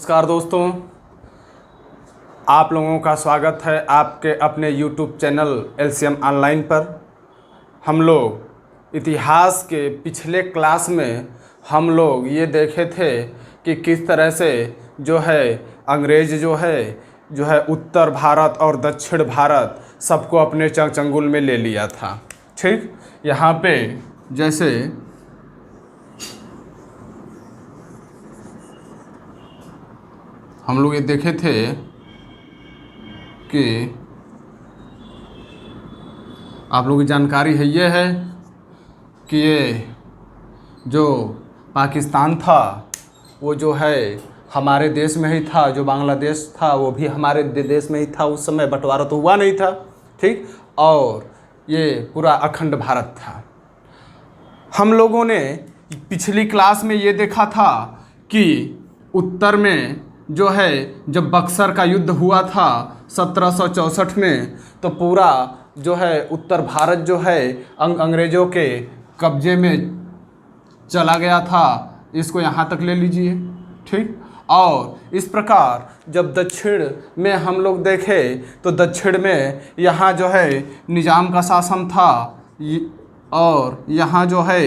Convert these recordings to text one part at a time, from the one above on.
नमस्कार दोस्तों, आप लोगों का स्वागत है आपके अपने YouTube चैनल LCM ऑनलाइन पर। हम लोग इतिहास के पिछले क्लास में हम लोग ये देखे थे कि किस तरह से जो है अंग्रेज़ जो है उत्तर भारत और दक्षिण भारत सबको अपने चंगुल में ले लिया था। ठीक, यहाँ पे जैसे हम लोग ये देखे थे कि आप लोगों की जानकारी है ये है कि ये जो पाकिस्तान था वो जो है हमारे देश में ही था, जो बांग्लादेश था वो भी हमारे देश में ही था। उस समय बंटवारा तो हुआ नहीं था, ठीक, और ये पूरा अखंड भारत था। हम लोगों ने पिछली क्लास में ये देखा था कि उत्तर में जो है जब बक्सर का युद्ध हुआ था 1764 में, तो पूरा जो है उत्तर भारत जो है अंग्रेज़ों के कब्जे में चला गया था। इसको यहाँ तक ले लीजिए, ठीक। और इस प्रकार जब दक्षिण में हम लोग देखें तो दक्षिण में यहाँ जो है निज़ाम का शासन था और यहाँ जो है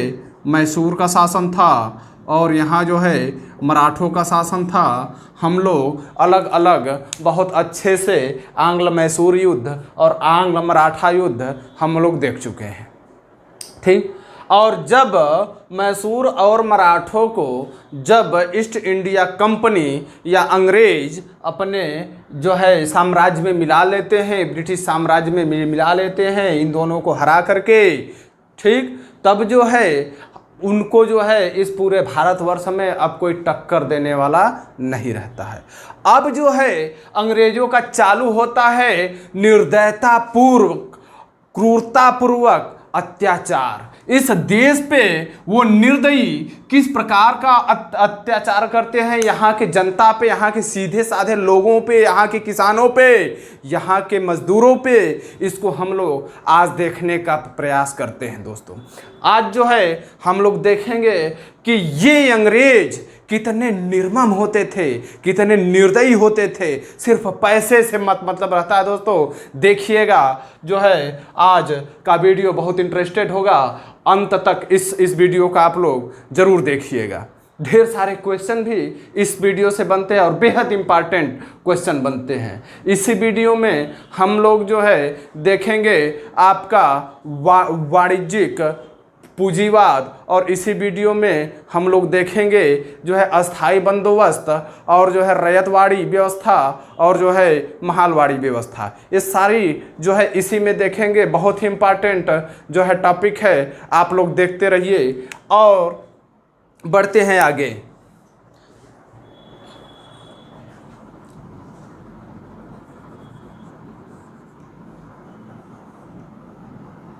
मैसूर का शासन था और यहाँ जो है मराठों का शासन था। हम लोग अलग अलग बहुत अच्छे से आंग्ल मैसूर युद्ध और आंग्ल मराठा युद्ध हम लोग देख चुके हैं, ठीक। और जब मैसूर और मराठों को जब ईस्ट इंडिया कंपनी या अंग्रेज अपने जो है साम्राज्य में मिला लेते हैं, ब्रिटिश साम्राज्य में मिला लेते हैं इन दोनों को हरा करके, ठीक, तब जो है उनको जो है इस पूरे भारतवर्ष में अब कोई टक्कर देने वाला नहीं रहता है। अब जो है अंग्रेजों का चालू होता है निर्दयता पूर्वक, क्रूरता पूर्वक अत्याचार। इस देश पे वो निर्दयी किस प्रकार का अत्याचार करते हैं यहाँ के जनता पे, यहाँ के सीधे साधे लोगों पे, यहाँ के किसानों पे, यहाँ के मजदूरों पे। इसको हम लोग आज देखने का प्रयास करते हैं दोस्तों। आज जो है हम लोग देखेंगे कि ये अंग्रेज कितने निर्मम होते थे, कितने निर्दयी होते थे। सिर्फ पैसे से मतलब रहता है दोस्तों। देखिएगा जो है आज का वीडियो बहुत इंटरेस्टेड होगा, अंत तक इस वीडियो का आप लोग ज़रूर देखिएगा। ढेर सारे क्वेश्चन भी इस वीडियो से बनते हैं और बेहद इम्पॉर्टेंट क्वेश्चन बनते हैं। इसी वीडियो में हम लोग जो है देखेंगे आपका वाणिज्यिक पूंजीवाद और इसी वीडियो में हम लोग देखेंगे जो है अस्थाई बंदोबस्त और जो है रैयतवाड़ी व्यवस्था और जो है महालवाड़ी व्यवस्था। ये सारी जो है इसी में देखेंगे। बहुत ही इम्पॉर्टेंट जो है टॉपिक है, आप लोग देखते रहिए और बढ़ते हैं आगे।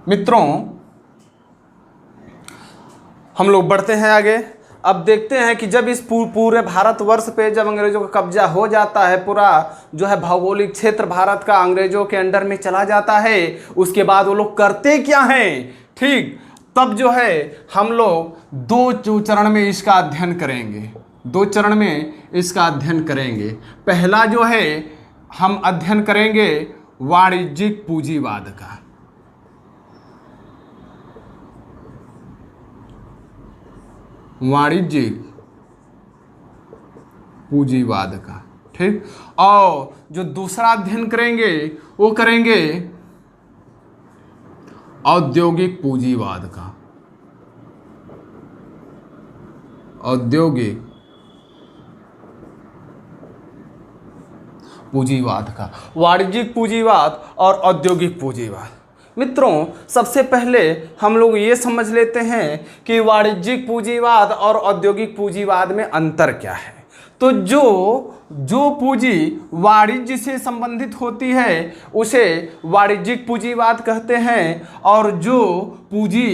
मित्रों, हम लोग बढ़ते हैं आगे। अब देखते हैं कि जब इस पूरे भारतवर्ष पे जब अंग्रेज़ों का कब्जा हो जाता है, पूरा जो है भौगोलिक क्षेत्र भारत का अंग्रेज़ों के अंडर में चला जाता है, उसके बाद वो लोग करते क्या हैं, ठीक। तब जो है हम लोग दो चरण में इसका अध्ययन करेंगे, दो चरण में इसका अध्ययन करेंगे। पहला जो है हम अध्ययन करेंगे वाणिज्यिक पूंजीवाद का। वाणिज्यिक पूंजीवाद का, ठीक। और जो दूसरा अध्ययन करेंगे वो करेंगे औद्योगिक पूंजीवाद का। औद्योगिक पूंजीवाद का, वाणिज्यिक पूंजीवाद और औद्योगिक पूंजीवाद। मित्रों, सबसे पहले हम लोग ये समझ लेते हैं कि वाणिज्यिक पूंजीवाद और औद्योगिक पूंजीवाद में अंतर क्या है। तो जो पूंजी वाणिज्य से संबंधित होती है उसे वाणिज्यिक पूंजीवाद कहते हैं और जो पूंजी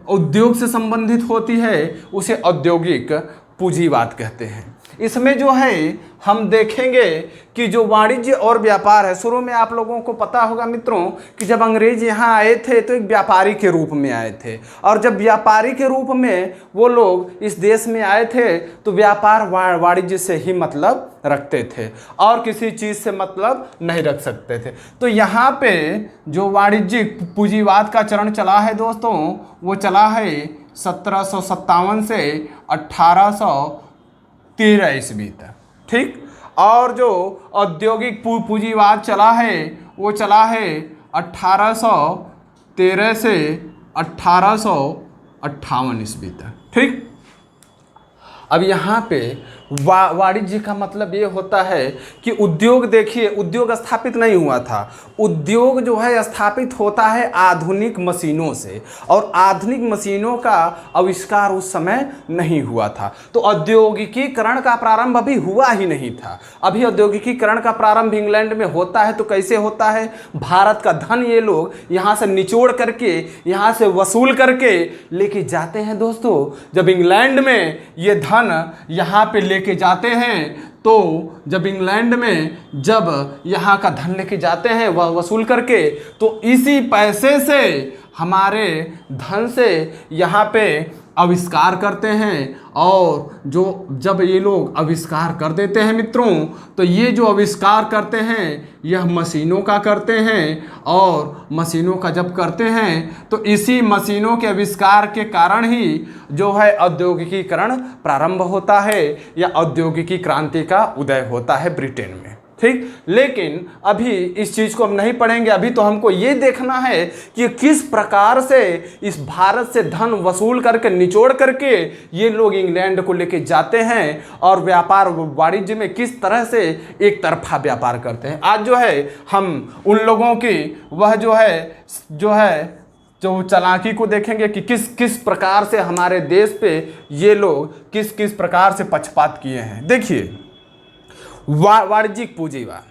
उद्योग से संबंधित होती है उसे औद्योगिक पूंजीवाद कहते हैं। इसमें जो है हम देखेंगे कि जो वाणिज्य और व्यापार है, शुरू में आप लोगों को पता होगा मित्रों कि जब अंग्रेज यहाँ आए थे तो एक व्यापारी के रूप में आए थे, और जब व्यापारी के रूप में वो लोग इस देश में आए थे तो व्यापार वाणिज्य से ही मतलब रखते थे और किसी चीज़ से मतलब नहीं रख सकते थे। तो यहाँ पे जो वाणिज्यिक पूंजीवाद का चरण चला है दोस्तों, वो चला है 1757 से 1813 ईस्वी तक, ठीक। और जो औद्योगिक पूंजीवाद चला है वो चला है 1813 से 1858 ईस्वी तक, ठीक। अब यहाँ पे वाणिज्य का मतलब ये होता है कि उद्योग, देखिए उद्योग स्थापित नहीं हुआ था, उद्योग जो है स्थापित होता है आधुनिक मशीनों से, और आधुनिक मशीनों का आविष्कार उस समय नहीं हुआ था। तो औद्योगिकीकरण का प्रारंभ अभी हुआ ही नहीं था। अभी औद्योगिकीकरण का प्रारंभ इंग्लैंड में होता है। तो कैसे होता है, भारत का धन ये लोग यहाँ से निचोड़ करके, यहाँ से वसूल करके लेके जाते हैं दोस्तों। जब इंग्लैंड में ये धन यहाँ पे लेके जाते हैं, तो जब इंग्लैंड में जब यहाँ का धन लेके जाते हैं वह वसूल करके, तो इसी पैसे से हमारे धन से यहाँ पे आविष्कार करते हैं। और जो जब ये लोग आविष्कार कर देते हैं मित्रों, तो ये जो आविष्कार करते हैं यह मशीनों का करते हैं, और मशीनों का जब करते हैं तो इसी मशीनों के आविष्कार के कारण ही जो है औद्योगिकीकरण प्रारंभ होता है, या औद्योगिकी क्रांति का उदय होता है ब्रिटेन में, ठीक। लेकिन अभी इस चीज़ को हम नहीं पढ़ेंगे। अभी तो हमको ये देखना है कि किस प्रकार से इस भारत से धन वसूल करके, निचोड़ करके ये लोग इंग्लैंड को लेके जाते हैं, और व्यापार वाणिज्य में किस तरह से एक तरफा व्यापार करते हैं। आज जो है हम उन लोगों की वह जो चालाकी को देखेंगे कि किस प्रकार से हमारे देश पे ये लोग किस प्रकार से पक्षपात किए हैं। देखिए, वाणिज्यिक पूंजीवाद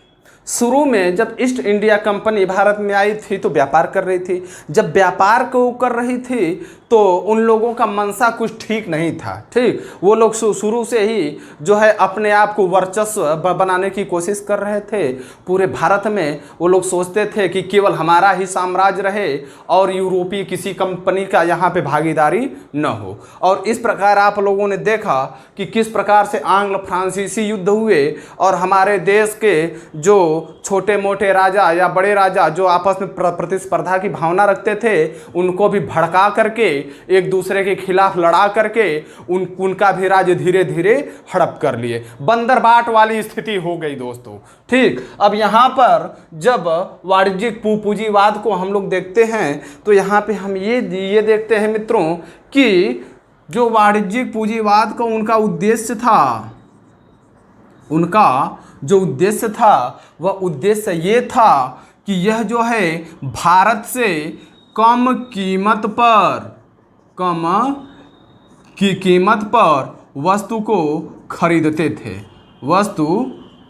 शुरू में जब ईस्ट इंडिया कंपनी भारत में आई थी तो व्यापार कर रही थी। जब व्यापार को कर रही थी तो उन लोगों का मनसा कुछ ठीक नहीं था, ठीक। वो लोग शुरू से ही जो है अपने आप को वर्चस्व बनाने की कोशिश कर रहे थे। पूरे भारत में वो लोग सोचते थे कि केवल हमारा ही साम्राज्य रहे और यूरोपीय किसी कंपनी का यहाँ पे भागीदारी न हो। और इस प्रकार आप लोगों ने देखा कि किस प्रकार से आंग्ल फ्रांसीसी युद्ध हुए, और हमारे देश के जो छोटे मोटे राजा या बड़े राजा जो आपस में प्रतिस्पर्धा की भावना रखते थे, उनको भी भड़का करके एक दूसरे के खिलाफ लड़ा करके उनका भी राज्य धीरे धीरे हड़प कर लिए। बंदरबाट वाली स्थिति हो गई दोस्तों, ठीक। अब यहाँ पर जब वाणिज्यिक पूंजीवाद को हम लोग देखते हैं तो यहाँ पे हम ये देखते हैं मित्रों कि जो वाणिज्यिक पूंजीवाद का उनका जो उद्देश्य था वह उद्देश्य ये था कि यह जो है भारत से कम कीमत पर वस्तु को खरीदते थे। वस्तु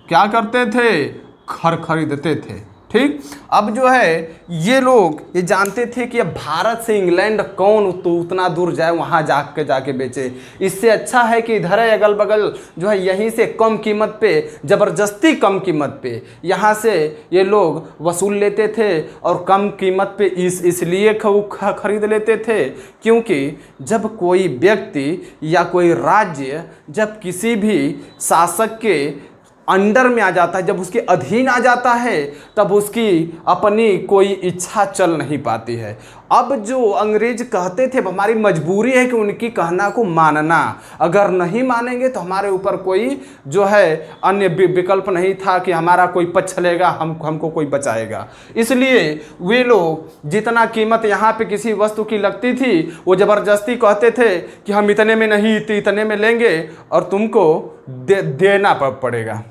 क्या करते थे, खरीदते थे, ठीक। अब जो है ये लोग ये जानते थे कि अब भारत से इंग्लैंड कौन तो उतना दूर जाए, वहाँ जाके बेचे। इससे अच्छा है कि इधर है अगल बगल जो है यहीं से कम कीमत पे, ज़बरदस्ती कम कीमत पे यहाँ से ये लोग वसूल लेते थे, और कम कीमत पे इसलिए खरीद लेते थे क्योंकि जब कोई व्यक्ति या कोई राज्य जब किसी भी शासक के अंडर में आ जाता है, जब उसके अधीन आ जाता है, तब उसकी अपनी कोई इच्छा चल नहीं पाती है। अब जो अंग्रेज कहते थे हमारी मजबूरी है कि उनकी कहना को मानना, अगर नहीं मानेंगे तो हमारे ऊपर कोई जो है अन्य विकल्प नहीं था कि हमारा कोई पक्ष चलेगा, हमको कोई बचाएगा। इसलिए वे लोग जितना कीमत यहाँ पे किसी वस्तु की लगती थी वो ज़बरदस्ती कहते थे कि हम इतने में नहीं इतने में लेंगे और तुमको देना पड़ेगा,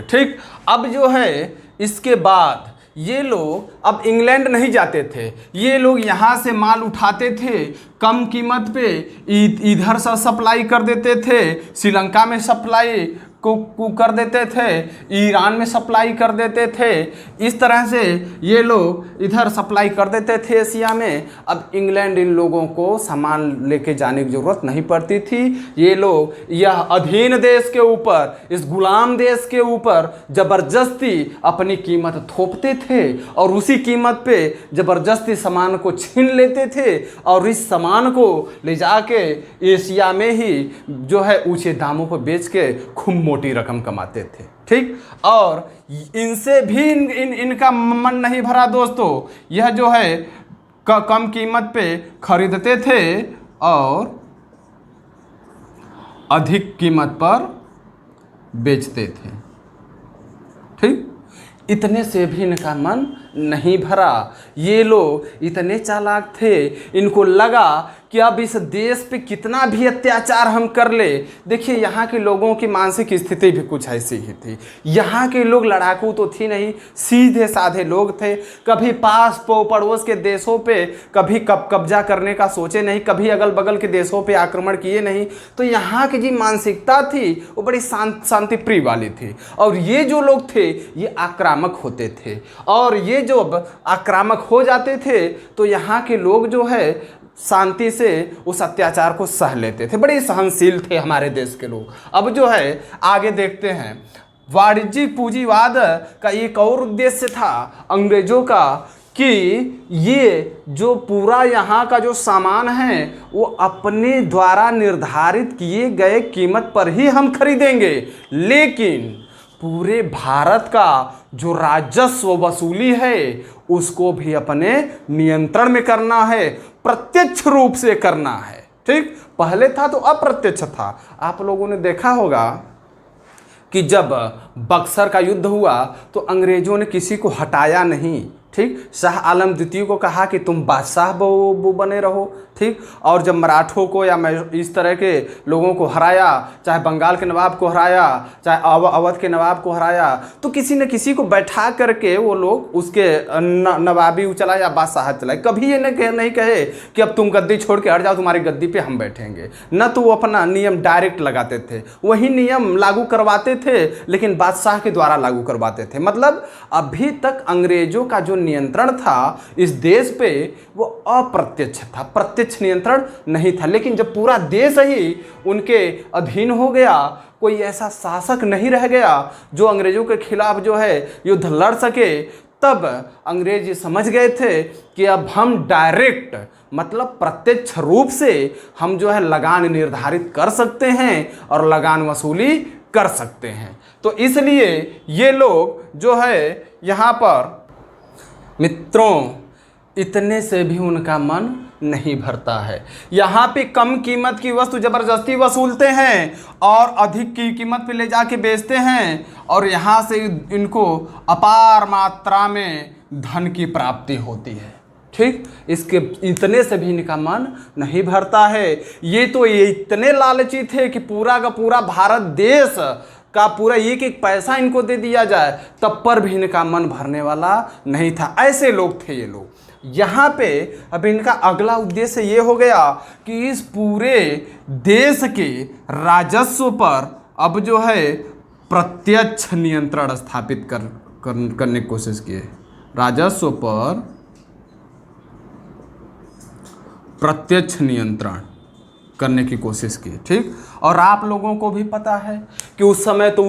ठीक। अब जो है इसके बाद ये लोग अब इंग्लैंड नहीं जाते थे, ये लोग यहाँ से माल उठाते थे कम कीमत पे, इधर से सप्लाई कर देते थे, श्रीलंका में सप्लाई को कर देते थे, ईरान में सप्लाई कर देते थे। इस तरह से ये लोग इधर सप्लाई कर देते थे एशिया में। अब इंग्लैंड इन लोगों को सामान लेके जाने की ज़रूरत नहीं पड़ती थी। ये लोग यह अधीन देश के ऊपर, इस गुलाम देश के ऊपर ज़बरदस्ती अपनी कीमत थोपते थे और उसी कीमत पे ज़बरदस्ती सामान को छीन लेते थे और इस सामान को ले जाके एशिया में ही जो है ऊंचे दामों पर बेच के खूब मोटी रकम कमाते थे। ठीक, और इनसे भी इनका मन नहीं भरा दोस्तों। यह जो है कम कीमत पे खरीदते थे और अधिक कीमत पर बेचते थे। ठीक, इतने से भी इनका मन नहीं भरा। ये लोग इतने चालाक थे, इनको लगा कि अब इस देश पे कितना भी अत्याचार हम कर ले। देखिए यहाँ के लोगों की मानसिक स्थिति भी कुछ ऐसी ही थी। यहाँ के लोग लड़ाकू तो थी नहीं, सीधे साधे लोग थे। कभी पास पड़ोस के देशों पे कभी कब्जा करने का सोचे नहीं, कभी अगल बगल के देशों पे आक्रमण किए नहीं। तो यहाँ की जी मानसिकता थी वो बड़ी शांति प्रिय वाली थी। और ये जो लोग थे ये आक्रामक होते थे, और ये जो आक्रामक हो जाते थे तो यहाँ के लोग जो है शांति से उस अत्याचार को सह लेते थे। बड़े सहनशील थे हमारे देश के लोग। अब जो है आगे देखते हैं, वाणिज्यिक पूंजीवाद का एक और उद्देश्य था अंग्रेजों का कि ये जो पूरा यहाँ का जो सामान है वो अपने द्वारा निर्धारित किए गए कीमत पर ही हम खरीदेंगे, लेकिन पूरे भारत का जो राजस्व वसूली है उसको भी अपने नियंत्रण में करना है, प्रत्यक्ष रूप से करना है। ठीक, पहले था तो अप्रत्यक्ष था। आप लोगों ने देखा होगा कि जब बक्सर का युद्ध हुआ तो अंग्रेजों ने किसी को हटाया नहीं। ठीक, शाह आलम द्वितीय को कहा कि तुम बादशाह बने रहो। ठीक, और जब मराठों को या इस तरह के लोगों को हराया, चाहे बंगाल के नवाब को हराया, चाहे अवध के नवाब को हराया, तो किसी न किसी को बैठा करके वो लोग उसके नवाबी चला या बादशाह चलाए। कभी ये नहीं कहे कि अब तुम गद्दी छोड़ के हट जाओ, तुम्हारी गद्दी पे हम बैठेंगे। न तो वो अपना नियम डायरेक्ट लगाते थे, वही नियम लागू करवाते थे, लेकिन बादशाह के द्वारा लागू करवाते थे। मतलब अभी तक अंग्रेजों का जो नियंत्रण था इस देश पे वो अप्रत्यक्ष था, प्रत्यक्ष नियंत्रण नहीं था। लेकिन जब पूरा देश ही उनके अधीन हो गया, कोई ऐसा शासक नहीं रह गया जो अंग्रेजों के खिलाफ जो है युद्ध लड़ सके, तब अंग्रेज ये समझ गए थे कि अब हम डायरेक्ट मतलब प्रत्यक्ष रूप से हम जो है लगान निर्धारित कर सकते हैं और लगान वसूली कर सकते हैं। तो इसलिए ये लोग जो है यहाँ पर मित्रों इतने से भी उनका मन नहीं भरता है। यहाँ पे कम कीमत की वस्तु ज़बरदस्ती वसूलते हैं और अधिक की कीमत पे ले जाके बेचते हैं, और यहाँ से इनको अपार मात्रा में धन की प्राप्ति होती है। ठीक, इसके इतने से भी इनका मन नहीं भरता है। ये तो ये इतने लालची थे कि पूरा का पूरा भारत देश का पूरा एक एक पैसा इनको दे दिया जाए, तब पर भी इनका मन भरने वाला नहीं था। ऐसे लोग थे ये लोग। यहाँ पे अब इनका अगला उद्देश्य ये हो गया कि इस पूरे देश के राजस्व पर अब जो है प्रत्यक्ष नियंत्रण स्थापित करने की कोशिश की। राजस्व पर प्रत्यक्ष नियंत्रण करने की कोशिश की। ठीक, और आप लोगों को भी पता है कि उस समय तो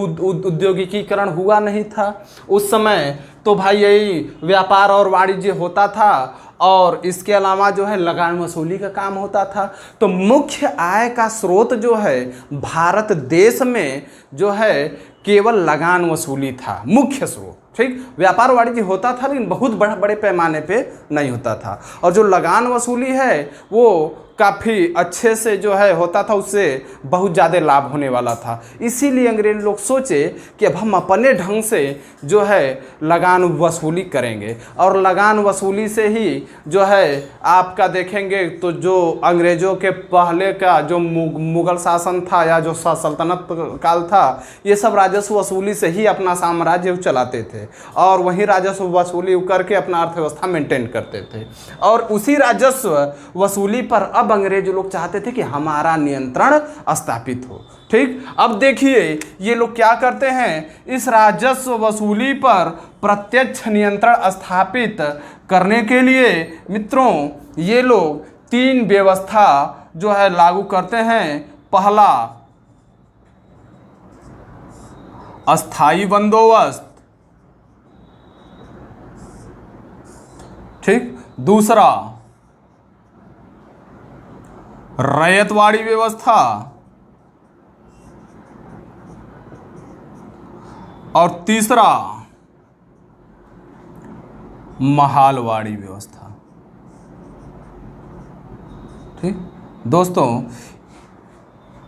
औद्योगिकीकरण हुआ नहीं था। उस समय तो भाई यही व्यापार और वाणिज्य होता था, और इसके अलावा जो है लगान वसूली का काम होता था। तो मुख्य आय का स्रोत जो है भारत देश में जो है केवल लगान वसूली था, मुख्य स्रोत। ठीक, व्यापार वाणिज्य होता था लेकिन बहुत बड़े पैमाने पे नहीं होता था। और जो लगान वसूली है वो काफ़ी अच्छे से जो है होता था, उससे बहुत ज़्यादा लाभ होने वाला था। इसीलिए अंग्रेज लोग सोचे कि अब हम अपने ढंग से जो है लगान वसूली करेंगे, और लगान वसूली से ही जो है आपका देखेंगे तो जो अंग्रेज़ों के पहले का जो मुग़ल शासन था या जो सल्तनत काल था, ये सब राजस्व वसूली से ही अपना साम्राज्य चलाते थे। थे और वहीं राजस्व वसूली करके अपना अर्थव्यवस्था मेंटेन करते थे। और उसी राजस्व वसूली पर अब अंग्रेज लोग चाहते थे कि हमारा नियंत्रण स्थापित हो। ठीक, अब देखिए ये लोग क्या करते हैं, इस राजस्व वसूली पर प्रत्यक्ष नियंत्रण स्थापित करने के लिए मित्रों ये लोग 3 व्यवस्था जो है लागू करते हैं। पहला, अस्थाई बंदोबस्त। ठीक, दूसरा रैयतवाड़ी व्यवस्था और तीसरा महालवाड़ी व्यवस्था। ठीक दोस्तों,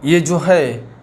ये जो है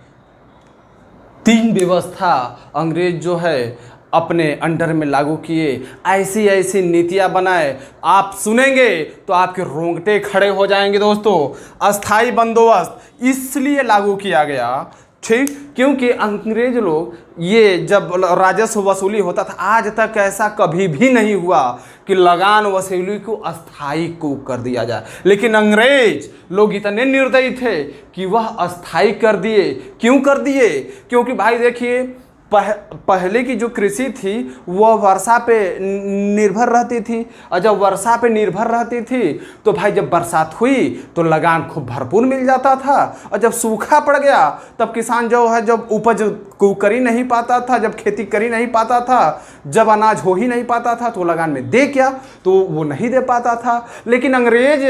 3 व्यवस्था अंग्रेज जो है अपने अंडर में लागू किए, ऐसी ऐसी नीतियां बनाए, आप सुनेंगे तो आपके रोंगटे खड़े हो जाएंगे। दोस्तों, अस्थाई बंदोबस्त इसलिए लागू किया गया, ठीक, क्योंकि अंग्रेज लोग ये जब राजस्व वसूली होता था, आज तक ऐसा कभी भी नहीं हुआ कि लगान वसूली को अस्थाई को कर दिया जाए, लेकिन अंग्रेज लोग इतने निर्दयी थे कि वह अस्थाई कर दिए। क्यों कर दिए? क्योंकि भाई देखिए पहले की जो कृषि थी वह वर्षा पे निर्भर रहती थी, और जब वर्षा पे निर्भर रहती थी तो भाई जब बरसात हुई तो लगान खूब भरपूर मिल जाता था, और जब सूखा पड़ गया तब किसान जो है जब उपज को कर ही नहीं पाता था, जब खेती कर ही नहीं पाता था, जब अनाज हो ही नहीं पाता था तो लगान में दे क्या, तो वो नहीं दे पाता था। लेकिन अंग्रेज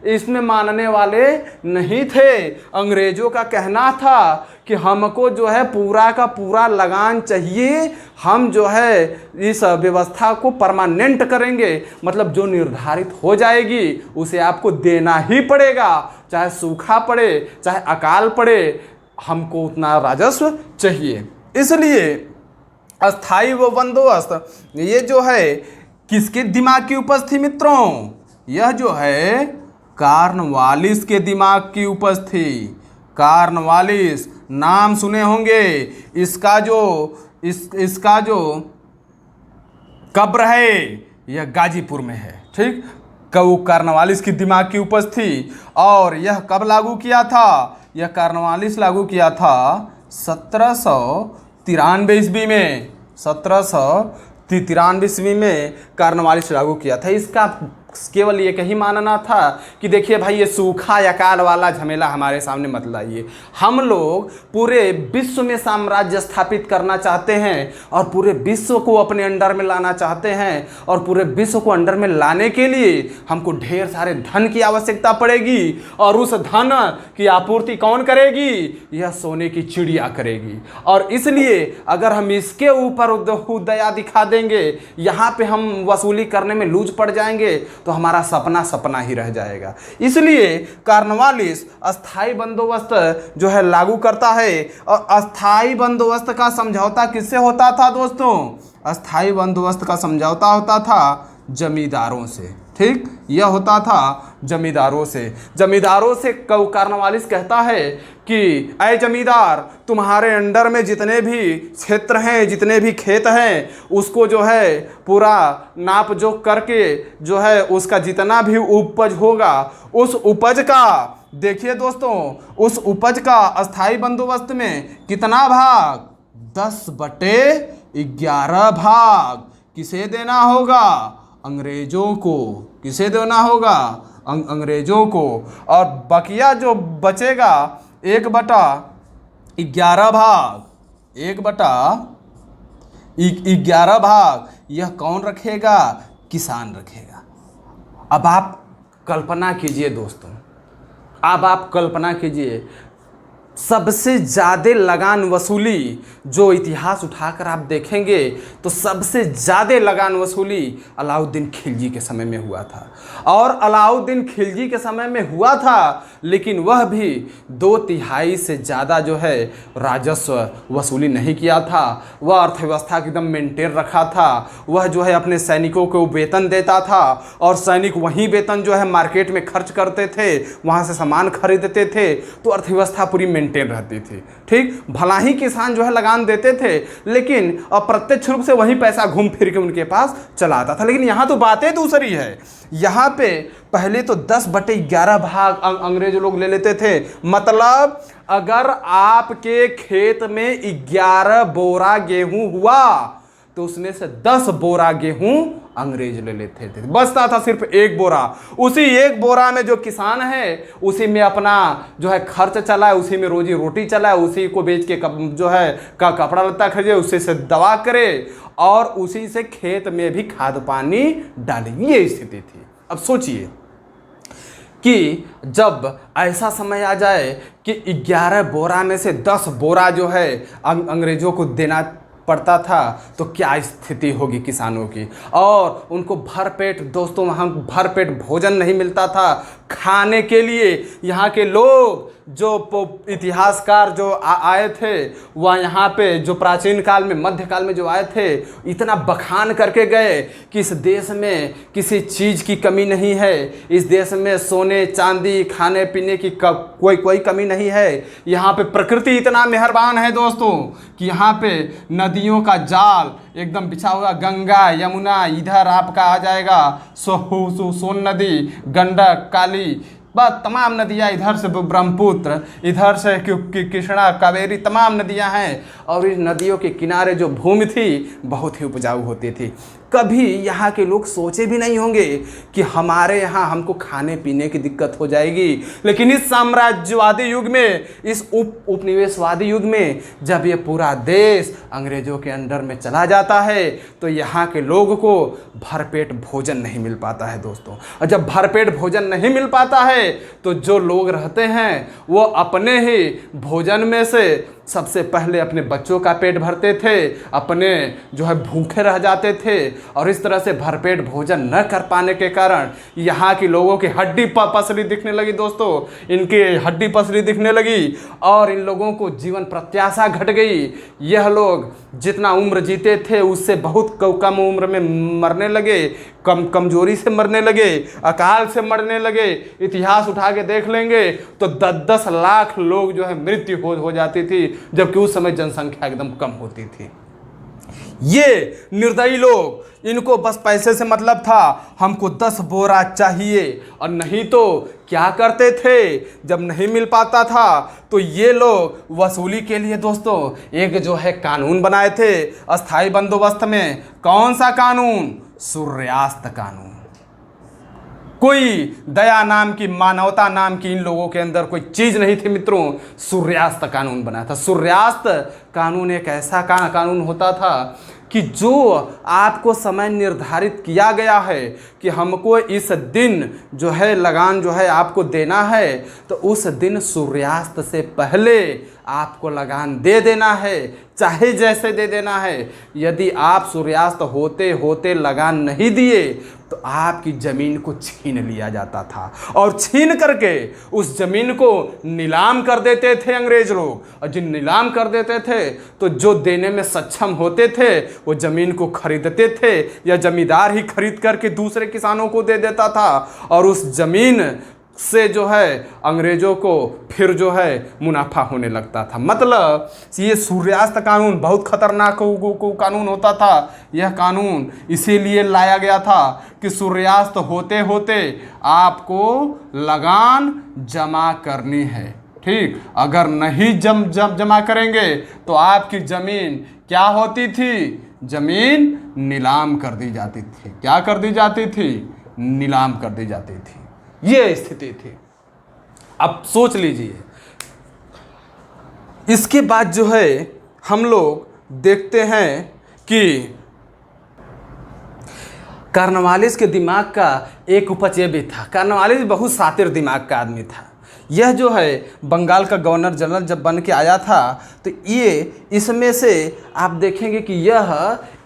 इसमें मानने वाले नहीं थे। अंग्रेजों का कहना था कि हमको जो है पूरा का पूरा लगान चाहिए, हम जो है इस व्यवस्था को परमानेंट करेंगे, मतलब जो निर्धारित हो जाएगी उसे आपको देना ही पड़ेगा, चाहे सूखा पड़े चाहे अकाल पड़े, हमको उतना राजस्व चाहिए। इसलिए अस्थाई व बंदोबस्त ये जो है किसके दिमाग की उपज थी मित्रों? यह जो है कॉर्नवालिस के दिमाग की उपज थी। कॉर्नवालिस नाम सुने होंगे, इसका जो कब्र है यह गाजीपुर में है। ठीक, वो कॉर्नवालिस की दिमाग की उपज थी। और यह कब लागू किया था? यह कॉर्नवालिस लागू किया था 1793 ईस्वी में। 1793 ईस्वी में कॉर्नवालिस लागू किया था। इसका केवल ये ही मानना था कि देखिए भाई ये सूखा अकाल वाला झमेला हमारे सामने मत लाइए, हम लोग पूरे विश्व में साम्राज्य स्थापित करना चाहते हैं और पूरे विश्व को अपने अंडर में लाना चाहते हैं, और पूरे विश्व को अंडर में लाने के लिए हमको ढेर सारे धन की आवश्यकता पड़ेगी, और उस धन की आपूर्ति कौन करेगी? यह सोने की चिड़िया करेगी। और इसलिए अगर हम इसके ऊपर दया दिखा देंगे, यहाँ पे हम वसूली करने में लूज पड़ जाएंगे, तो हमारा सपना सपना ही रह जाएगा। इसलिए कॉर्नवालिस अस्थाई बंदोबस्त जो है लागू करता है। और अस्थाई बंदोबस्त का समझौता किससे होता था दोस्तों? अस्थाई बंदोबस्त का समझौता होता था जमींदारों से। ठीक, यह होता था जमींदारों से। जमींदारों से कॉर्नवालिस कहता है कि ऐ जमींदार, तुम्हारे अंडर में जितने भी क्षेत्र हैं, जितने भी खेत हैं, उसको जो है पूरा नाप जोख करके जो है उसका जितना भी उपज होगा, उस उपज का देखिए दोस्तों, उस उपज का अस्थाई बंदोबस्त में कितना भाग? 10/11 भाग किसे देना होगा? अंग्रेजों को। किसे देना होगा? अंग्रेजों को। और बकिया जो बचेगा 1/11 भाग, 1/11 भाग यह कौन रखेगा? किसान रखेगा। अब आप कल्पना कीजिए दोस्तों, अब आप कल्पना कीजिए, सबसे ज़्यादा लगान वसूली जो इतिहास उठाकर आप देखेंगे तो सबसे ज़्यादा लगान वसूली अलाउद्दीन खिलजी के समय में हुआ था। और अलाउद्दीन खिलजी के समय में हुआ था, लेकिन वह भी 2/3 से ज़्यादा जो है राजस्व वसूली नहीं किया था। वह अर्थव्यवस्था एकदम मेंटेन रखा था। वह जो है अपने सैनिकों को वेतन देता था, और सैनिक वही वेतन जो है मार्केट में खर्च करते थे, वहाँ से सामान खरीदते थे, तो अर्थव्यवस्था पूरी मेंटेन रहती थी। ठीक, भला ही किसान जो है लगान देते थे, लेकिन अप्रत्यक्ष रूप से वही पैसा घूम फिर के उनके पास चला आता था। लेकिन यहाँ तो बातें दूसरी है। यहाँ पे पहले तो 10/11 भाग अंग्रेज लोग ले लेते थे। मतलब अगर आपके खेत में 11 बोरा गेहूं हुआ तो उसमें से 10 बोरा गेहूं अंग्रेज ले लेते थे। बचता था सिर्फ 1 बोरा। उसी 1 बोरा में जो किसान है उसी में अपना जो है खर्च चलाए, उसी में रोजी रोटी चलाए, उसी को बेच के जो है कपड़ा लत्ता खरीदे, उसी से दवा करे और उसी से खेत में भी खाद पानी डाले। ये स्थिति थी। अब सोचिए कि जब ऐसा समय आ जाए कि 11 बोरा में से 10 बोरा जो है अंग्रेजों को देना पड़ता था, तो क्या स्थिति होगी किसानों की। और उनको भरपेट, दोस्तों वहाँ भरपेट भोजन नहीं मिलता था खाने के लिए। यहाँ के लोग जो इतिहासकार जो आए थे वह यहाँ पे जो प्राचीन काल में, मध्यकाल में जो आए थे, इतना बखान करके गए कि इस देश में किसी चीज़ की कमी नहीं है, इस देश में सोने चांदी खाने पीने की कोई कमी नहीं है। यहाँ पे प्रकृति इतना मेहरबान है दोस्तों कि यहाँ पे नदियों का जाल एकदम बिछा हुआ, गंगा यमुना इधर आपका आ जाएगा, सोन नदी, गंडक, काली, बस तमाम नदियाँ, इधर से ब्रह्मपुत्र, इधर से कृष्णा, कावेरी, तमाम नदियाँ हैं। और इन नदियों के किनारे जो भूमि थी बहुत ही उपजाऊ होती थी। कभी यहाँ के लोग सोचे भी नहीं होंगे कि हमारे यहाँ हमको खाने पीने की दिक्कत हो जाएगी। लेकिन इस साम्राज्यवादी युग में, इस उपनिवेशवादी युग में जब ये पूरा देश अंग्रेजों के अंडर में चला जाता है तो यहाँ के लोगों को भरपेट भोजन नहीं मिल पाता है दोस्तों। और जब भरपेट भोजन नहीं मिल पाता है तो जो लोग रहते हैं वो अपने ही भोजन में से सबसे पहले अपने बच्चों का पेट भरते थे, अपने जो है भूखे रह जाते थे। और इस तरह से भरपेट भोजन न कर पाने के कारण यहाँ के लोगों की हड्डी पसली दिखने लगी दोस्तों, इनकी हड्डी पसली दिखने लगी और इन लोगों को जीवन प्रत्याशा घट गई। यह लोग जितना उम्र जीते थे उससे बहुत कम उम्र में मरने लगे, कमजोरी से मरने लगे, अकाल से मरने लगे। इतिहास उठा के देख लेंगे तो 10-10 लाख लोग जो है मृत्यु हो जाती थी, जबकि उस समय जनसंख्या एकदम कम होती थी। ये निर्दयी लोग, इनको बस पैसे से मतलब था, हमको 10 बोरा चाहिए। और नहीं तो क्या करते थे, जब नहीं मिल पाता था तो ये लोग वसूली के लिए दोस्तों एक जो है कानून बनाए थे अस्थाई बंदोबस्त में। कौन सा कानून? सूर्यास्त कानून। कोई दया नाम की, मानवता नाम की इन लोगों के अंदर कोई चीज़ नहीं थी मित्रों। सूर्यास्त कानून बना था। सूर्यास्त कानून एक ऐसा कानून होता था कि जो आपको समय निर्धारित किया गया है कि हमको इस दिन जो है लगान जो है आपको देना है, तो उस दिन सूर्यास्त से पहले आपको लगान दे देना है, चाहे जैसे दे देना है। यदि आप सूर्यास्त होते होते लगान नहीं दिए तो आपकी ज़मीन को छीन लिया जाता था और छीन करके उस ज़मीन को नीलाम कर देते थे अंग्रेज लोग। और जिन नीलाम कर देते थे तो जो देने में सक्षम होते थे वो ज़मीन को खरीदते थे या जमींदार ही खरीद करके दूसरे किसानों को दे देता था। और उस ज़मीन से जो है अंग्रेजों को फिर जो है मुनाफा होने लगता था। मतलब ये सूर्यास्त कानून बहुत खतरनाक कानून होता था। यह कानून इसीलिए लाया गया था कि सूर्यास्त होते होते आपको लगान जमा करनी है। ठीक, अगर नहीं जमा करेंगे तो आपकी ज़मीन क्या होती थी? ज़मीन नीलाम कर दी जाती थी। क्या कर दी जाती थी? नीलाम कर दी जाती थी। ये स्थिति थी। अब सोच लीजिए, इसके बाद जो है हम लोग देखते हैं कि कार्नवालिस के दिमाग का एक उपज ये भी था। कार्नवालिस बहुत शातिर दिमाग का आदमी था। यह जो है बंगाल का गवर्नर जनरल जब बन के आया था तो ये इसमें से आप देखेंगे कि यह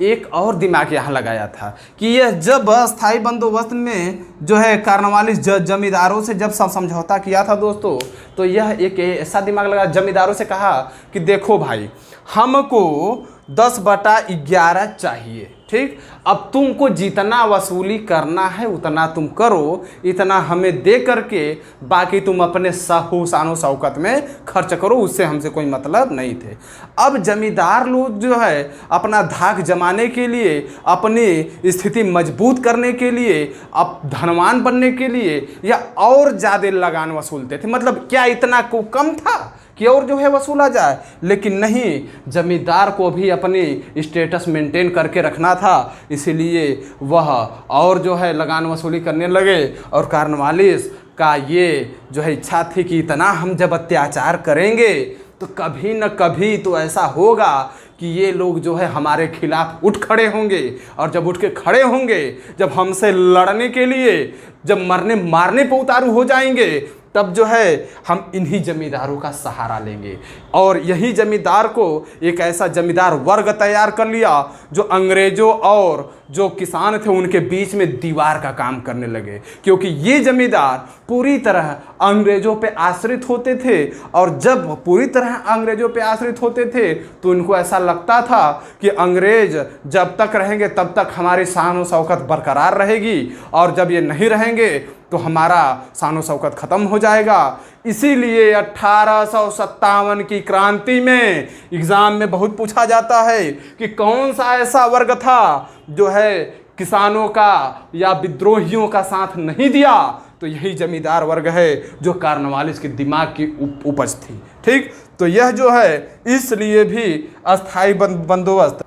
एक और दिमाग यहाँ लगाया था कि यह जब स्थायी बंदोबस्त में जो है कार्नवालिस जमींदारों से जब सब समझौता किया था दोस्तों, तो यह एक ऐसा दिमाग लगा, जमींदारों से कहा कि देखो भाई, हमको 10/11 चाहिए। ठीक, अब तुमको जितना वसूली करना है उतना तुम करो, इतना हमें दे करके बाकी तुम अपने शानो शौकत में खर्च करो, उससे हमसे कोई मतलब नहीं थे। अब जमींदार लोग जो है अपना धाक जमाने के लिए, अपनी स्थिति मजबूत करने के लिए, अब धनवान बनने के लिए या और ज़्यादा लगान वसूलते थे। मतलब क्या इतना को कम था कि और जो है वसूला जाए? लेकिन नहीं, जमींदार को भी अपनी स्टेटस मेंटेन करके रखना था, इसीलिए वह और जो है लगान वसूली करने लगे। और कॉर्नवालिस का ये जो है इच्छा थी कि इतना हम जब अत्याचार करेंगे तो कभी न कभी तो ऐसा होगा कि ये लोग जो है हमारे खिलाफ उठ खड़े होंगे, और जब उठ के खड़े होंगे, जब हमसे लड़ने के लिए, जब मरने मारने पर उतारू हो जाएंगे, तब जो है हम इन्हीं जमींदारों का सहारा लेंगे। और यही जमींदार को एक ऐसा जमींदार वर्ग तैयार कर लिया जो अंग्रेजों और जो किसान थे उनके बीच में दीवार का काम करने लगे, क्योंकि ये जमींदार पूरी तरह अंग्रेजों पे आश्रित होते थे। और जब पूरी तरह अंग्रेजों पे आश्रित होते थे तो उनको ऐसा लगता था कि अंग्रेज जब तक रहेंगे तब तक हमारी शान और शौकत बरकरार रहेगी, और जब ये नहीं रहेंगे तो हमारा शान और शौकत ख़त्म हो जाएगा। इसीलिए 1857 की क्रांति में एग्ज़ाम में बहुत पूछा जाता है कि कौन सा ऐसा वर्ग था जो है किसानों का या विद्रोहियों का साथ नहीं दिया, तो यही जमींदार वर्ग है जो कॉर्नवालिस के दिमाग की उपज थी। ठीक, तो यह जो है इसलिए भी अस्थाई बंदोबस्त।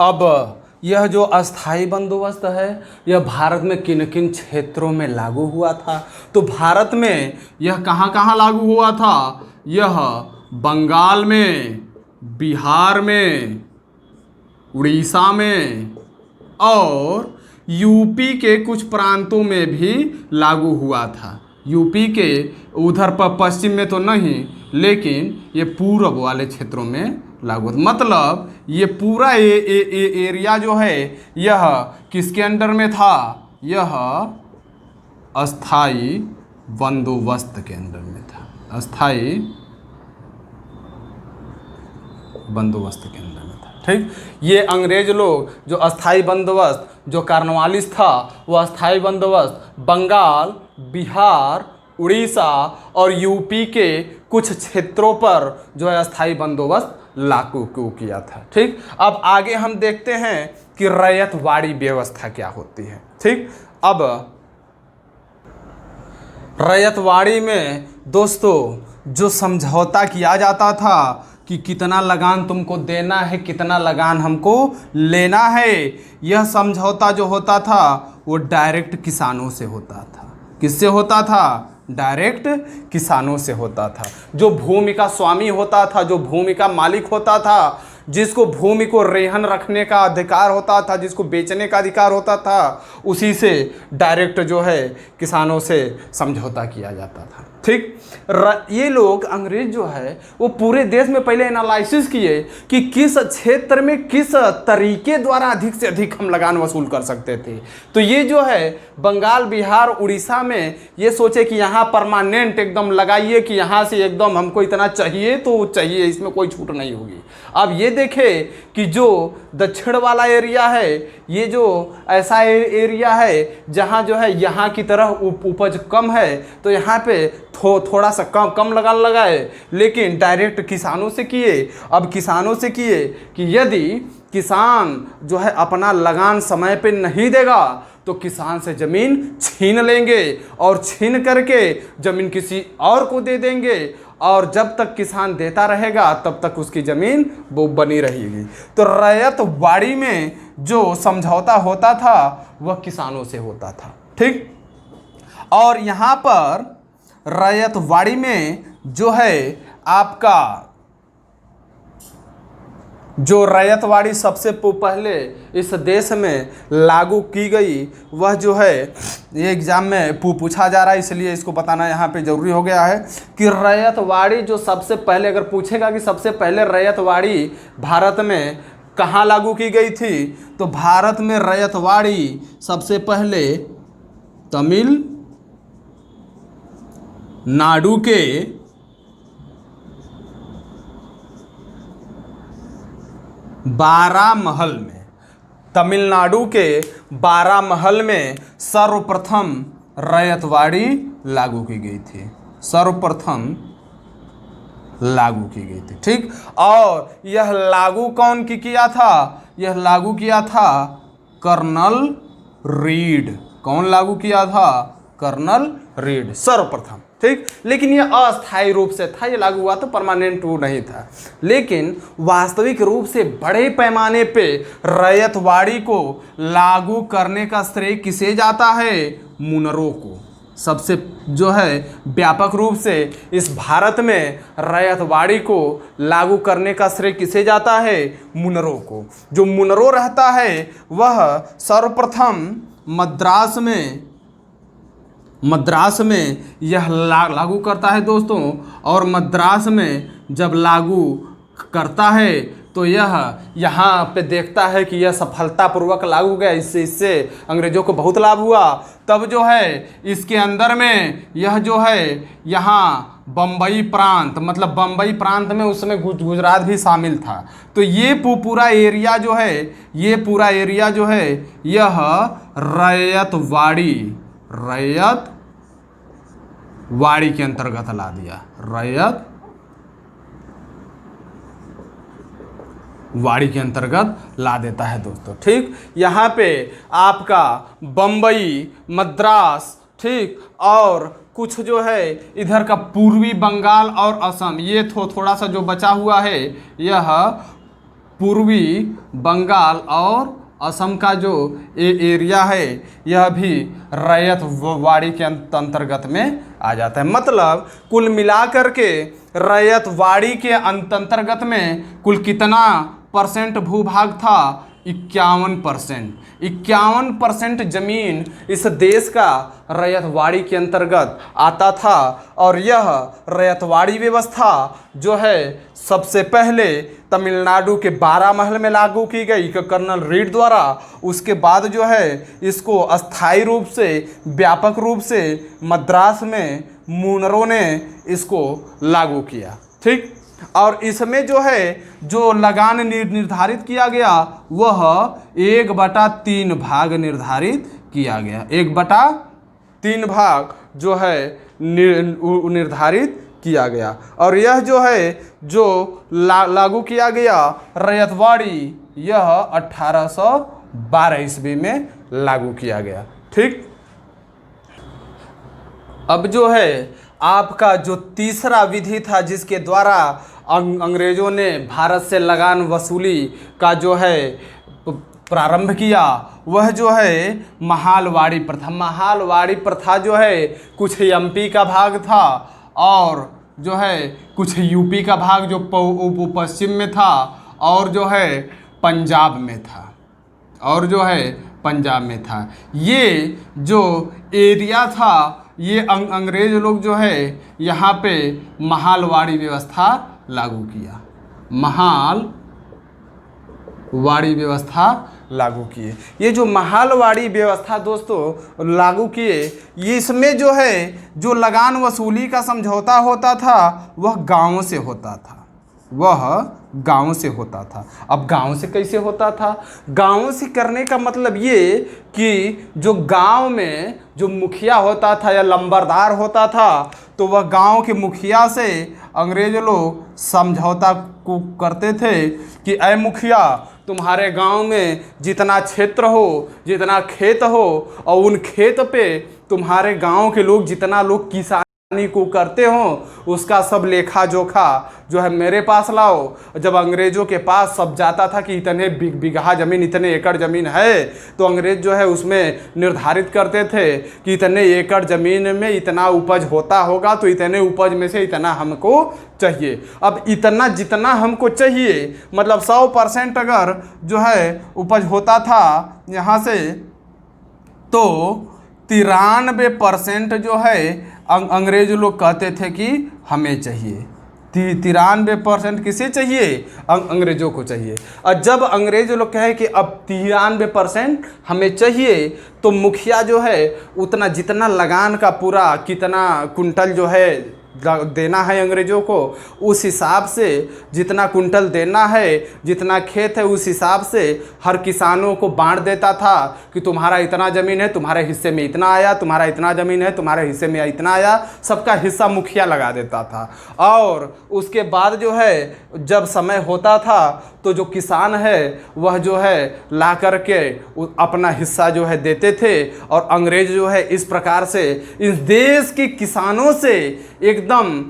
अब यह जो अस्थाई बंदोबस्त है यह भारत में किन किन क्षेत्रों में लागू हुआ था? तो भारत में यह कहाँ कहाँ लागू हुआ था? यह बंगाल में, बिहार में, उड़ीसा में और यूपी के कुछ प्रांतों में भी लागू हुआ था। यूपी के उधर पर पश्चिम में तो नहीं, लेकिन ये पूर्व वाले क्षेत्रों में लागू। मतलब ये पूरा एरिया जो है यह किसके अंडर में था? यह अस्थाई बंदोबस्त के अंदर में था। अस्थाई बंदोबस्त के अंदर में था। ठीक, ये अंग्रेज लोग जो अस्थाई बंदोबस्त, जो कॉर्नवालिस था वो अस्थाई बंदोबस्त बंगाल, बिहार, उड़ीसा और यूपी के कुछ क्षेत्रों पर जो है अस्थाई बंदोबस्त लागू किया था। ठीक, अब आगे हम देखते हैं कि रैयतवाड़ी व्यवस्था क्या होती है। ठीक, अब रैयतवाड़ी में दोस्तों जो समझौता किया जाता था कि कितना लगान तुमको देना है, कितना लगान हमको लेना है, यह समझौता जो होता था वो डायरेक्ट किसानों से होता था। किससे होता था? डायरेक्ट किसानों से होता था। जो भूमि का स्वामी होता था, जो भूमि का मालिक होता था, जिसको भूमि को रेहन रखने का अधिकार होता था, जिसको बेचने का अधिकार होता था, उसी से डायरेक्ट जो है किसानों से समझौता किया जाता था। ठीक, ये लोग अंग्रेज जो है वो पूरे देश में पहले एनालिसिस किए कि किस क्षेत्र में किस तरीके द्वारा अधिक से अधिक हम लगान वसूल कर सकते थे। तो ये जो है बंगाल, बिहार, उड़ीसा में ये सोचे कि यहाँ परमानेंट एकदम लगाइए कि यहाँ से एकदम हमको इतना चाहिए तो चाहिए, इसमें कोई छूट नहीं होगी। अब ये देखें कि जो दक्षिण वाला एरिया है, ये जो ऐसा एरिया है जहाँ जो है यहाँ की तरह उपज कम है, तो यहाँ पे थोड़ा सा कम लगान लगाए, लेकिन डायरेक्ट किसानों से किए। अब किसानों से किए कि यदि किसान जो है अपना लगान समय पे नहीं देगा तो किसान से ज़मीन छीन लेंगे और छीन करके ज़मीन किसी और को दे देंगे, और जब तक किसान देता रहेगा तब तक उसकी ज़मीन वो बनी रहेगी। तो रैयतवाड़ी में जो समझौता होता था वह किसानों से होता था। ठीक, और यहाँ पर रैयतवाड़ी में जो है आपका जो रैयतवाड़ी सबसे पहले इस देश में लागू की गई वह जो है ये एग्ज़ाम में पूछा जा रहा है, इसलिए इसको बताना यहाँ पे ज़रूरी हो गया है कि रैयतवाड़ी जो सबसे पहले, अगर पूछेगा कि सबसे पहले रैयतवाड़ी भारत में कहाँ लागू की गई थी, तो भारत में रैयतवाड़ी सबसे पहले तमिलनाडु के बारामहल में, तमिलनाडु के बारामहल में सर्वप्रथम रैयतवाड़ी लागू की गई थी, सर्वप्रथम लागू की गई थी। ठीक, और यह लागू कौन किया था? यह लागू किया था कर्नल रीड। कौन लागू किया था? कर्नल रीड सर्वप्रथम। ठीक, लेकिन यह अस्थायी रूप से था, यह लागू हुआ तो परमानेंट वो नहीं था। लेकिन वास्तविक रूप से बड़े पैमाने पे रैयतवाड़ी को लागू करने का श्रेय किसे जाता है? मुनरो को। सबसे जो है व्यापक रूप से इस भारत में रैयतवाड़ी को लागू करने का श्रेय किसे जाता है? मुनरो को। जो मुनरो रहता है वह सर्वप्रथम मद्रास में यह लागू करता है दोस्तों। और मद्रास में जब लागू करता है तो यह यहाँ पे देखता है कि यह सफलतापूर्वक लागू गया, इससे अंग्रेज़ों को बहुत लाभ हुआ। तब जो है इसके अंदर में यह जो है यहाँ बम्बई प्रांत, मतलब बम्बई प्रांत में उसमें गुजरात भी शामिल था। तो ये पूरा एरिया जो है, ये पूरा एरिया जो है यह रैयतवाड़ी के अंतर्गत ला दिया, रैयतवाड़ी के अंतर्गत ला देता है दोस्तों। ठीक, यहाँ पे आपका बम्बई, मद्रास, ठीक, और कुछ जो है इधर का पूर्वी बंगाल और असम, ये थोड़ा सा जो बचा हुआ है यह पूर्वी बंगाल और असम का जो एरिया है यह भी रैयतवाड़ी के अंतर्गत में आ जाता है। मतलब कुल मिलाकर के रैयतवाड़ी के अंतर्गत में कुल कितना परसेंट भूभाग था? 51%। 51% जमीन इस देश का रैयतवाड़ी के अंतर्गत आता था। और यह रैयतवाड़ी व्यवस्था जो है सबसे पहले तमिलनाडु के बारामहल में लागू की गई कर्नल रीड द्वारा। उसके बाद जो है इसको अस्थायी रूप से, व्यापक रूप से मद्रास में मुनरो ने इसको लागू किया। ठीक, और इसमें जो है जो लगान निर्धारित किया गया वह 1/3 भाग निर्धारित किया गया। 1/3 भाग जो है निर्धारित किया गया। और यह जो है जो लागू किया गया रैयतवाड़ी, यह 1812 ईस्वी में लागू किया गया। ठीक, अब जो है आपका जो तीसरा विधि था जिसके द्वारा अंग्रेज़ों ने भारत से लगान वसूली का जो है प्रारंभ किया, वह जो है महालवाड़ी प्रथा। महालवाड़ी प्रथा जो है कुछ एमपी का भाग था और जो है कुछ यूपी का भाग जो पश्चिम में था, और जो है पंजाब में था, और जो है पंजाब में था। ये जो एरिया था ये अंग्रेज लोग जो है यहाँ पे महालवाड़ी व्यवस्था लागू किया, महालवाड़ी व्यवस्था लागू किए। ये जो महालवाड़ी व्यवस्था दोस्तों लागू किए, ये इसमें जो है जो लगान वसूली का समझौता होता था वह गाँव से होता था, वह गांव से होता था। अब गांव से कैसे होता था? गांव से करने का मतलब ये कि जो गांव में जो मुखिया होता था या लंबरदार होता था, तो वह गांव के मुखिया से अंग्रेज लोग समझौता को करते थे कि ऐ मुखिया, तुम्हारे गांव में जितना क्षेत्र हो, जितना खेत हो, और उन खेत पे तुम्हारे गांव के लोग जितना लोग किसानी को करते हो उसका सब लेखा जोखा जो है मेरे पास लाओ। जब अंग्रेजों के पास सब जाता था कि इतने बीघा ज़मीन, इतने एकड़ ज़मीन है, तो अंग्रेज जो है उसमें निर्धारित करते थे कि इतने एकड़ ज़मीन में इतना उपज होता होगा, तो इतने उपज में से इतना हमको चाहिए। अब इतना जितना हमको चाहिए मतलब 100% अगर जो है उपज होता था यहाँ से, तो 93% जो है अंग्रेज लोग कहते थे कि हमें चाहिए। 93% किसे चाहिए? अंग्रेजों को चाहिए। और जब अंग्रेज लोग कहे कि अब 93% हमें चाहिए, तो मुखिया जो है उतना जितना लगान का पूरा कितना कुंटल जो है देना है अंग्रेज़ों को, उस हिसाब से जितना कुंटल देना है, जितना खेत है, उस हिसाब से हर किसानों को बांट देता था कि तुम्हारा इतना ज़मीन है, तुम्हारे हिस्से में इतना आया, तुम्हारा इतना ज़मीन है, तुम्हारे हिस्से में इतना आया, सबका हिस्सा मुखिया लगा देता था। और उसके बाद जो है जब समय होता था तो जो किसान है वह जो है ला करके अपना हिस्सा जो है देते थे, और अंग्रेज जो है इस प्रकार से इस देश के किसानों से एकदम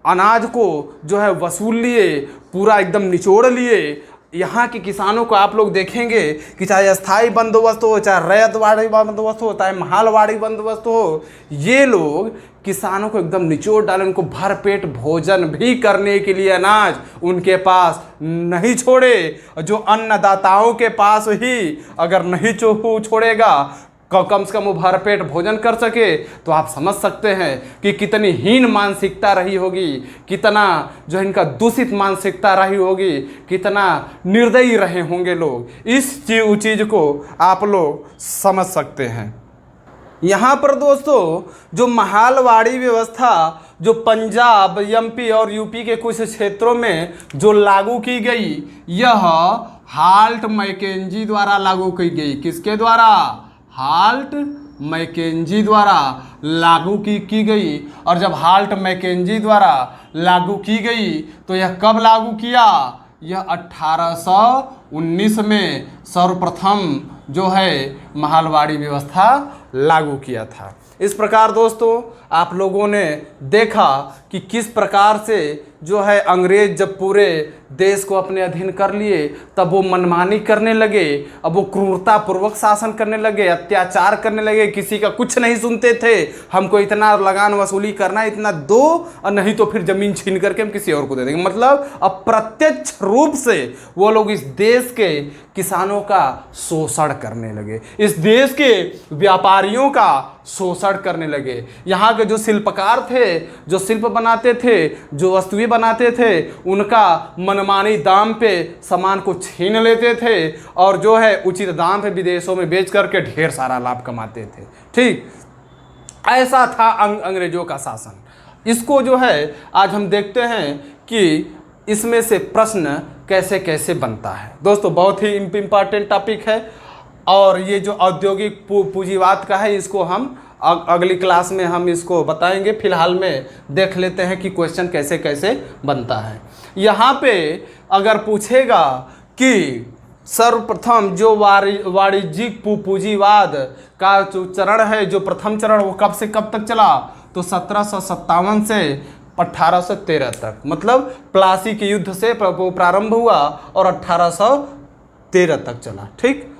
अनाज को जो है वसूल लिए, पूरा एकदम निचोड़ लिए। यहाँ के किसानों को आप लोग देखेंगे कि चाहे अस्थाई बंदोबस्त हो, चाहे रैयतवाड़ी बंदोबस्त हो, चाहे महालवाड़ी बंदोबस्त हो, ये लोग किसानों को एकदम निचोड़ डाले, उनको भरपेट भोजन भी करने के लिए अनाज उनके पास नहीं छोड़े। जो अन्नदाताओं के पास ही अगर नहीं छोड़ेगा, कम से कम वो भरपेट भोजन कर सके, तो आप समझ सकते हैं कि कितनी हीन मानसिकता रही होगी, कितना जो है इनका दूषित मानसिकता रही होगी, कितना निर्दयी रहे होंगे लोग। इस चीज़ को आप लोग समझ सकते हैं। यहाँ पर दोस्तों जो महालवाड़ी व्यवस्था जो पंजाब, एमपी और यूपी के कुछ क्षेत्रों में जो लागू की गई, यह हाल्ट मैकेंजी द्वारा लागू की गई। किसके द्वारा? हाल्ट मैकेंजी द्वारा लागू की गई। और जब हाल्ट मैकेंजी द्वारा लागू की गई तो यह कब लागू किया? यह 1819 में सर्वप्रथम जो है महालवाड़ी व्यवस्था लागू किया था। इस प्रकार दोस्तों आप लोगों ने देखा कि किस प्रकार से जो है अंग्रेज जब पूरे देश को अपने अधीन कर लिए, तब वो मनमानी करने लगे, अब वो क्रूरता पूर्वक शासन करने लगे, अत्याचार करने लगे, किसी का कुछ नहीं सुनते थे। हमको इतना लगान वसूली करना, इतना दो, और नहीं तो फिर ज़मीन छीन करके हम किसी और को दे देंगे। मतलब अप्रत्यक्ष रूप से वो लोग इस देश के किसानों का शोषण करने लगे, इस देश के व्यापारियों का शोषण करने लगे। यहाँ के जो शिल्पकार थे, जो शिल्प बनाते थे, जो वस्तुएं बनाते थे, उनका मनमानी दाम पे सामान को छीन लेते थे और जो है उचित दाम पे विदेशों में बेच करके ढेर सारा लाभ कमाते थे। ठीक ऐसा था अंग्रेजों का शासन। इसको जो है आज हम देखते हैं कि इसमें से प्रश्न कैसे कैसे बनता है। दोस्तों बहुत ही इम्पॉर्टेंट टॉपिक है, और ये जो औद्योगिक पूंजीवाद का है, इसको हम अगली क्लास में हम इसको बताएंगे। फिलहाल में देख लेते हैं कि क्वेश्चन कैसे कैसे बनता है। यहाँ पे अगर पूछेगा कि सर्वप्रथम जो वाणिज्यिक पूंजीवाद का जो चरण है, जो प्रथम चरण, वो कब से कब तक चला? तो 1757 से 1813 तक, मतलब प्लासी के युद्ध से प्रारंभ हुआ और 1813 तक चला। ठीक,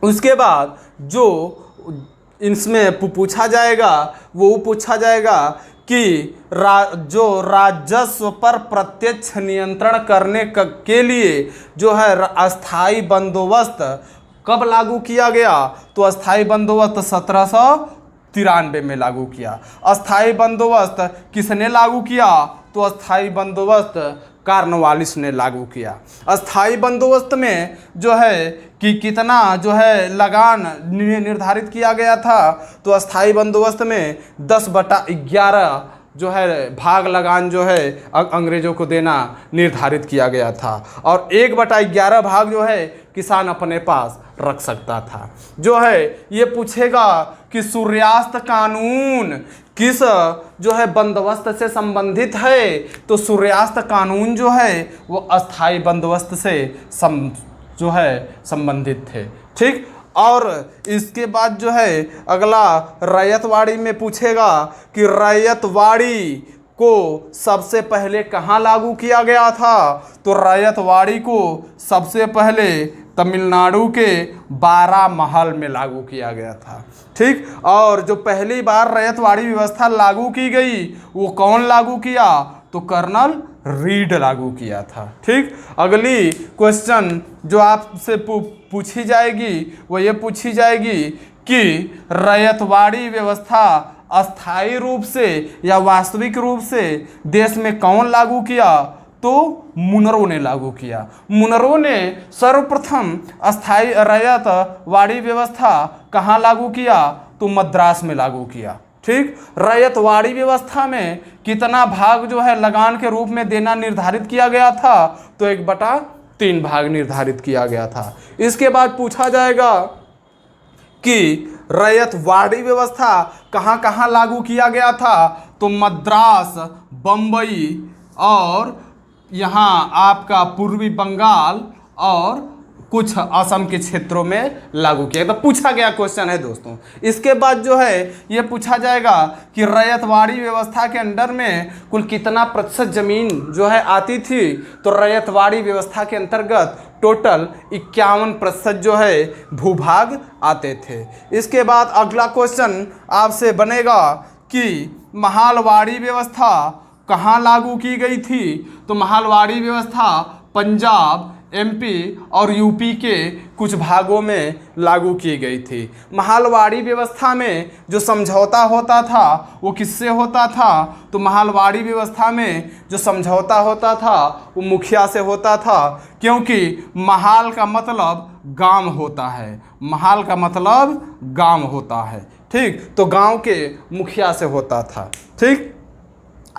उसके बाद जो इसमें पूछा जाएगा वो पूछा जाएगा कि जो राजस्व पर प्रत्यक्ष नियंत्रण करने के लिए जो है अस्थाई बंदोबस्त कब लागू किया गया? तो अस्थाई बंदोबस्त 1793 में लागू किया। अस्थाई बंदोबस्त किसने लागू किया? तो अस्थाई बंदोबस्त कार्नवालिस ने लागू किया। अस्थाई बंदोबस्त में जो है कि कितना जो है लगान निर्धारित किया गया था, तो अस्थाई बंदोबस्त में 10/11 जो है भाग लगान जो है अंग्रेजों को देना निर्धारित किया गया था, और 1/11 भाग जो है किसान अपने पास रख सकता था। जो है ये पूछेगा कि सूर्यास्त कानून किस जो है बंदोबस्त से संबंधित है? तो सूर्यास्त कानून जो है वो अस्थाई बंदोबस्त से जो है संबंधित थे। ठीक, और इसके बाद जो है अगला रैयतवाड़ी में पूछेगा कि रैयतवाड़ी को सबसे पहले कहाँ लागू किया गया था? तो रैयतवाड़ी को सबसे पहले तमिलनाडु के बारामहल में लागू किया गया था। ठीक, और जो पहली बार रैयतवाड़ी व्यवस्था लागू की गई वो कौन लागू किया? तो कर्नल रीड लागू किया था। ठीक, अगली क्वेश्चन जो आपसे पूछी जाएगी वो ये पूछी जाएगी कि रैयतवाड़ी व्यवस्था अस्थायी रूप से या वास्तविक रूप से देश में कौन लागू किया? तो मुनरो ने लागू किया। मुनरो ने सर्वप्रथम अस्थायी रैयतवाड़ी व्यवस्था कहाँ लागू किया? तो मद्रास में लागू किया। ठीक। रैयतवाड़ी व्यवस्था में कितना भाग जो है लगान के रूप में देना निर्धारित किया गया था, तो 1/3 भाग निर्धारित किया गया था। इसके बाद पूछा जाएगा कि रैयतवाड़ी व्यवस्था कहाँ कहाँ लागू किया गया था, तो मद्रास, बम्बई और यहाँ आपका पूर्वी बंगाल और कुछ असम के क्षेत्रों में लागू किया। तो पूछा गया क्वेश्चन है दोस्तों। इसके बाद जो है ये पूछा जाएगा कि रैयतवाड़ी व्यवस्था के अंडर में कुल कितना प्रतिशत जमीन जो है आती थी, तो रैयतवाड़ी व्यवस्था के अंतर्गत टोटल 51% जो है भूभाग आते थे। इसके बाद अगला क्वेश्चन आपसे बनेगा कि महालवाड़ी व्यवस्था कहाँ लागू की गई थी, तो महालवाड़ी व्यवस्था पंजाब, एमपी और यूपी के कुछ भागों में लागू की गई थी। महालवाड़ी व्यवस्था में जो समझौता होता था वो किससे होता था, तो महालवाड़ी व्यवस्था में जो समझौता होता था वो मुखिया से होता था, क्योंकि महाल का मतलब गांव होता है। महाल का मतलब गांव होता है, ठीक। तो गांव के मुखिया से होता था, ठीक।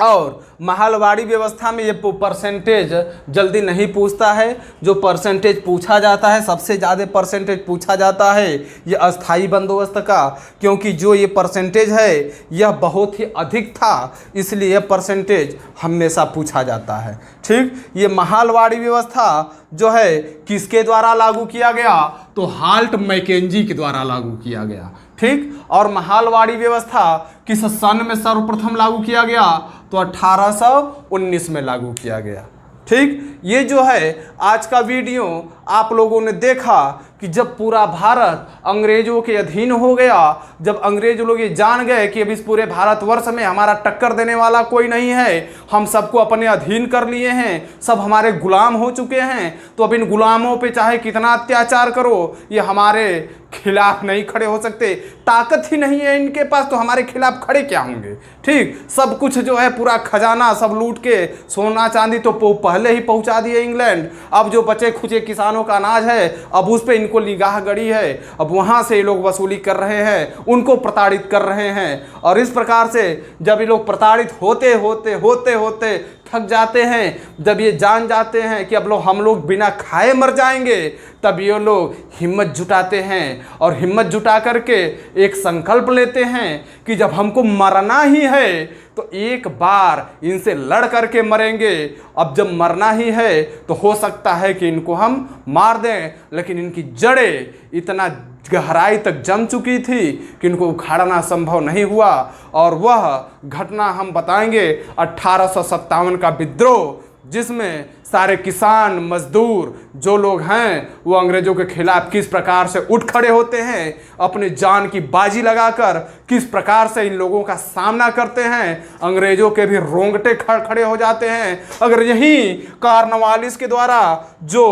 और महालवाड़ी व्यवस्था में ये परसेंटेज जल्दी नहीं पूछता है। जो परसेंटेज पूछा जाता है, सबसे ज़्यादा परसेंटेज पूछा जाता है ये अस्थाई बंदोबस्त का, क्योंकि जो ये परसेंटेज है यह बहुत ही अधिक था, इसलिए यह परसेंटेज हमेशा पूछा जाता है, ठीक। ये महालवाड़ी व्यवस्था जो है किसके द्वारा लागू किया गया, तो हाल्ट मैकेंजी के द्वारा लागू किया गया, ठीक। और महालवाड़ी व्यवस्था किस सन में सर्वप्रथम लागू किया गया, तो 1819 में लागू किया गया, ठीक। ये जो है आज का वीडियो आप लोगों ने देखा कि जब पूरा भारत अंग्रेजों के अधीन हो गया, जब अंग्रेज लोग ये जान गए कि अब इस पूरे भारतवर्ष में हमारा टक्कर देने वाला कोई नहीं है, हम सबको अपने अधीन कर लिए हैं, सब हमारे गुलाम हो चुके हैं, तो अब इन गुलामों पे चाहे कितना अत्याचार करो ये हमारे खिलाफ नहीं खड़े हो सकते, ताकत ही नहीं है इनके पास, तो हमारे खिलाफ खड़े क्या होंगे, ठीक। सब कुछ जो है पूरा खजाना सब लूट के, सोना चांदी तो पहले ही पहुंचा दिए इंग्लैंड, अब जो बचे खुचे किसानों का अनाज है अब उस पर इनको निगाह गड़ी है, अब वहां से ये लोग वसूली कर रहे हैं, उनको प्रताड़ित कर रहे हैं। और इस प्रकार से जब ये लोग प्रताड़ित होते होते होते होते थक जाते हैं, जब ये जान जाते हैं कि अब हम लोग बिना खाए मर जाएंगे, तब ये लोग हिम्मत जुटाते हैं और हिम्मत जुटा करके एक संकल्प लेते हैं कि जब हमको मरना ही है तो एक बार इनसे लड़ करके मरेंगे। अब जब मरना ही है तो हो सकता है कि इनको हम मार दें, लेकिन इनकी जड़ें इतना गहराई तक जम चुकी थी कि इनको उखाड़ना संभव नहीं हुआ। और वह घटना हम बताएंगे 1857 का विद्रोह, जिसमें सारे किसान मजदूर जो लोग हैं वो अंग्रेजों के खिलाफ किस प्रकार से उठ खड़े होते हैं, अपनी जान की बाजी लगाकर किस प्रकार से इन लोगों का सामना करते हैं, अंग्रेजों के भी रोंगटे खड़े हो जाते हैं। अगर यही कॉर्नवालिस के द्वारा जो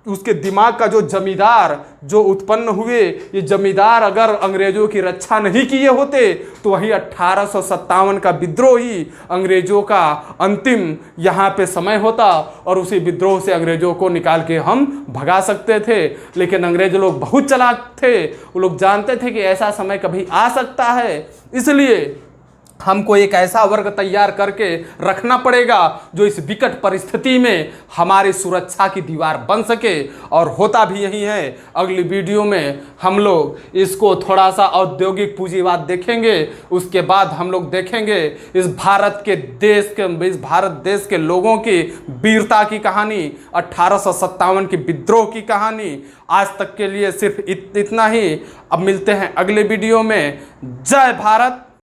उसके दिमाग का जो जमींदार जो उत्पन्न हुए, ये जमींदार अगर अंग्रेजों की रक्षा नहीं किए होते तो वही 1857 का विद्रोह ही अंग्रेजों का अंतिम यहाँ पे समय होता और उसी विद्रोह से अंग्रेजों को निकाल के हम भगा सकते थे। लेकिन अंग्रेज लोग बहुत चालाक थे, वो लोग जानते थे कि ऐसा समय कभी आ सकता है, इसलिए हमको एक ऐसा वर्ग तैयार करके रखना पड़ेगा जो इस विकट परिस्थिति में हमारी सुरक्षा की दीवार बन सके। और होता भी यही है। अगली वीडियो में हम लोग इसको थोड़ा सा औद्योगिक पूंजीवाद देखेंगे, उसके बाद हम लोग देखेंगे इस भारत देश के लोगों की वीरता की कहानी, 1857 की विद्रोह की कहानी। आज तक के लिए सिर्फ इतना ही। अब मिलते हैं अगले वीडियो में। जय भारत,